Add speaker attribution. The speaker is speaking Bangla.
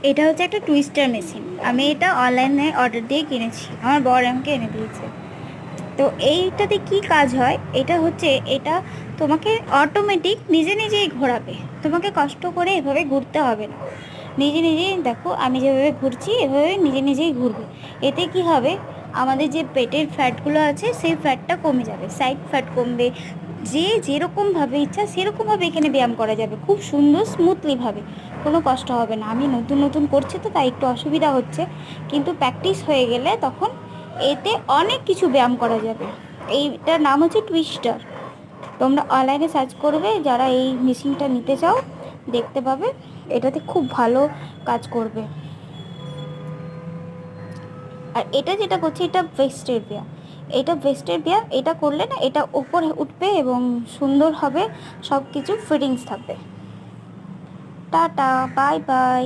Speaker 1: এটা হচ্ছে একটা টুইস্টার মেশিন। আমি এটা অনলাইনে অর্ডার দিয়ে কিনেছি, আমার বর আমাকে এনে দিয়েছে। তো এইটাতে কি কাজ হয়, এটা হচ্ছে এটা তোমাকে অটোমেটিক নিজে নিজেই ঘোরাবে, তোমাকে কষ্ট করে এভাবে ঘুরতে হবে না। নিজে নিজেই দেখো আমি যেভাবে ঘুরছি এভাবে নিজে নিজেই ঘুরবে। এতে কি হবে, আমাদের যে পেটের ফ্যাটগুলো আছে সেই ফ্যাটটা কমে যাবে, সাইড ফ্যাট কমবে। যে যেরকমভাবে ইচ্ছা সেরকমভাবে এখানে ব্যায়াম করা যাবে, খুব সুন্দর স্মুথলিভাবে, কোনো কষ্ট হবে না। আমি নতুন নতুন করছি তো তাই একটু অসুবিধা হচ্ছে, কিন্তু প্র্যাকটিস হয়ে গেলে তখন এতে অনেক কিছু ব্যায়াম করা যাবে। এইটার নাম হচ্ছে টুইস্টার। তোমরা অনলাইনে সার্চ করবে, যারা এই মেশিনটা নিতে চাও দেখতে পাবে, এটাতে খুব ভালো কাজ করবে। আর এটা যেটা করছে এটা ভেস্টের ব্যায়াম, এটা ভেস্টের ব্যায়াম, এটা করলে না এটা উপরে উঠবে এবং সুন্দর হবে, সব কিছু ফিটিংস থাকবে। Tata, bye bye.